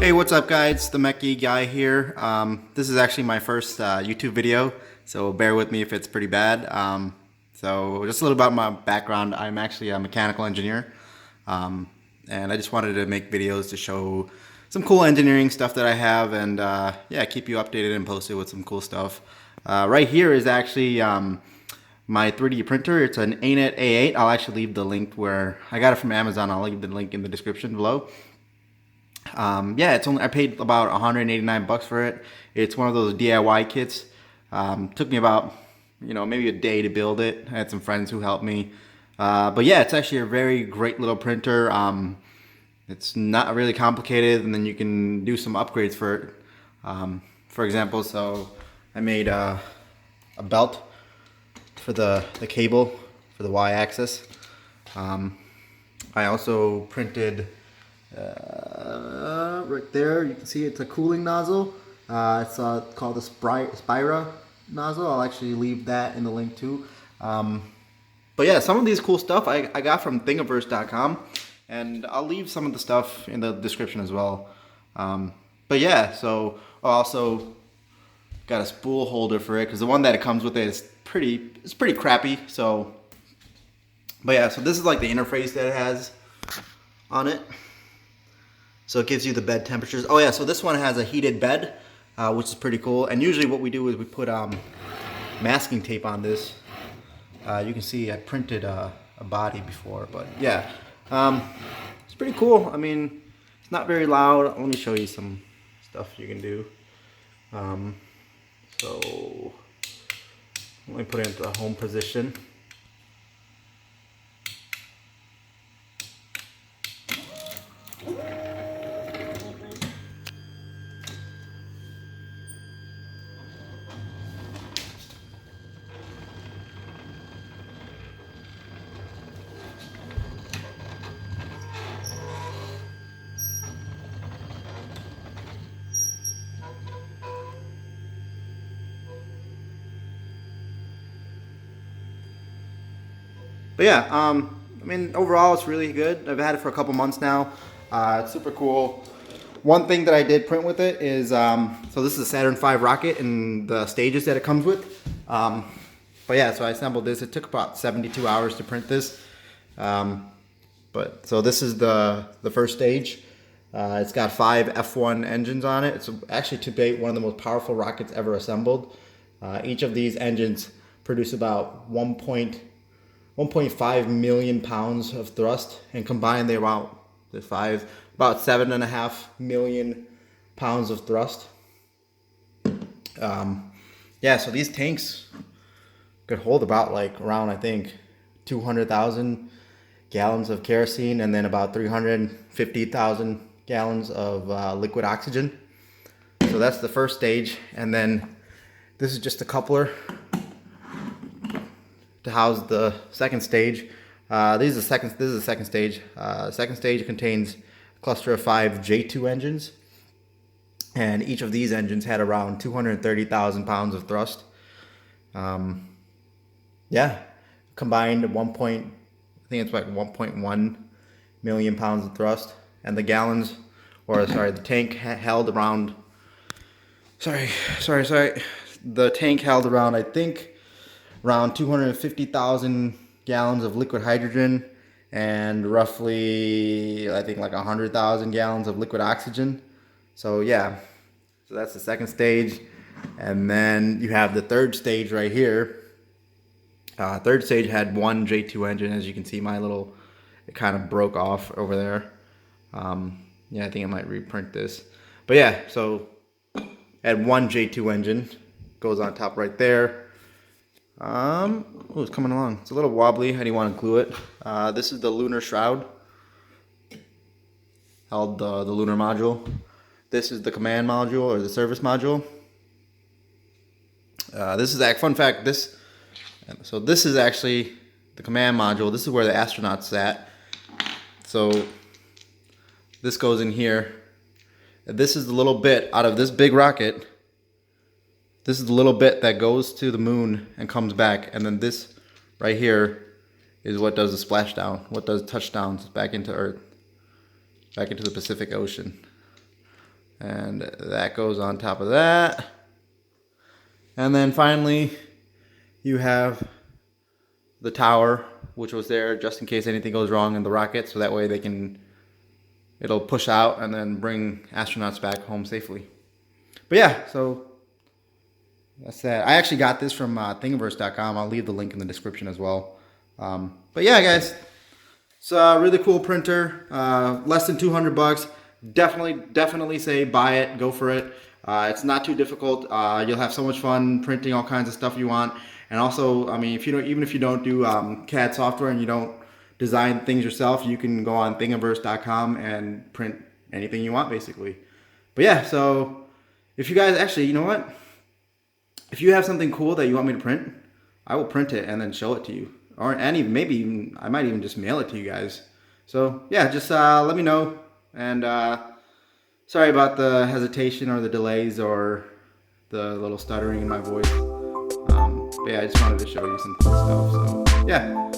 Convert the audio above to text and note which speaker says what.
Speaker 1: Hey, what's up guys? The Mechie guy here. This is actually my first YouTube video, so bear with me if it's pretty bad. So just a little about my background. I'm actually a mechanical engineer, and I just wanted to make videos to show some cool engineering stuff that I have, and yeah, keep you updated and posted with some cool stuff. Right here is actually my 3D printer. It's an Anet A8. I'll actually leave the link where I got it from Amazon. I'll leave the link in the description below. Yeah, I paid about 189 bucks for it. It's one of those DIY kits. Took me about, maybe a day to build it. I had some friends who helped me. But yeah, it's actually a very great little printer. It's not really complicated, and then you can do some upgrades for it. For example, so I made a belt for the cable for the Y-axis. I also printed right there, you can see it's a cooling nozzle. It's called the Spira nozzle. I'll actually leave that in the link too. But yeah, some of these cool stuff I got from thingiverse.com, and I'll leave some of the stuff in the description as well. But yeah, so I also got a spool holder for it because the one that it comes with is pretty crappy. So, but yeah, so this is like the interface that it has on it. So it gives you the bed temperatures. Oh yeah, so this one has a heated bed, which is pretty cool. And usually what we do is we put masking tape on this. You can see I printed a body before, but yeah, it's pretty cool. I mean, it's not very loud. Let me show you some stuff you can do. So let me put it into the home position. But yeah, I mean, overall it's really good. I've had it for a couple months now. It's super cool. One thing that I did print with it is, so this is a Saturn V rocket and the stages that it comes with. But yeah, so I assembled this. It took about 72 hours to print this. But so this is the first stage. It's got 5 F1 engines on it. It's actually to date one of the most powerful rockets ever assembled. Each of these engines produce about 1.5 million pounds of thrust, and combined they about 7.5 million pounds of thrust. Yeah, so these tanks could hold about around, I think, 200,000 gallons of kerosene, and then about 350,000 gallons of liquid oxygen. So that's the first stage, and then this is just a coupler to house the second stage. This is the second stage. Second stage contains a cluster of 5 J2 engines, and each of these engines had around 230,000 pounds of thrust. Yeah, combined I think it's like 1.1 million pounds of thrust, and the gallons, or sorry, the tank held around. Sorry. The tank held around, I think, around 250,000 gallons of liquid hydrogen and roughly, I think, like 100,000 gallons of liquid oxygen. So yeah, so that's the second stage. And then you have the third stage right here. Third stage had 1 J2 engine. As you can see, it kind of broke off over there. Yeah, I think I might reprint this. But yeah, so had 1 J2 engine, goes on top right there. Oh, it's coming along. It's a little wobbly. How do you want to glue it? This is the lunar shroud. Held the lunar module. This is the command module, or the service module. This is fun fact. So this is actually the command module. This is where the astronauts sat. So this goes in here. This is the little bit out of this big rocket. This is the little bit that goes to the moon and comes back, and then this right here is what does the splashdown, what does touchdowns back into Earth, back into the Pacific Ocean. And that goes on top of that. And then finally, you have the tower, which was there just in case anything goes wrong in the rocket, so that way it'll push out and then bring astronauts back home safely. But yeah, so that's that. I actually got this from thingiverse.com. I'll leave the link in the description as well. But yeah, guys, it's a really cool printer. Less than 200 bucks. Definitely say buy it. Go for it. It's not too difficult. You'll have so much fun printing all kinds of stuff you want. And also, I mean, even if you don't do CAD software and you don't design things yourself, you can go on thingiverse.com and print anything you want, basically. But yeah, so if you guys actually, you know what? If you have something cool that you want me to print, I will print it and then show it to you. Maybe I might even just mail it to you guys. So yeah, just let me know. And sorry about the hesitation or the delays or the little stuttering in my voice. But yeah, I just wanted to show you some cool stuff. So yeah.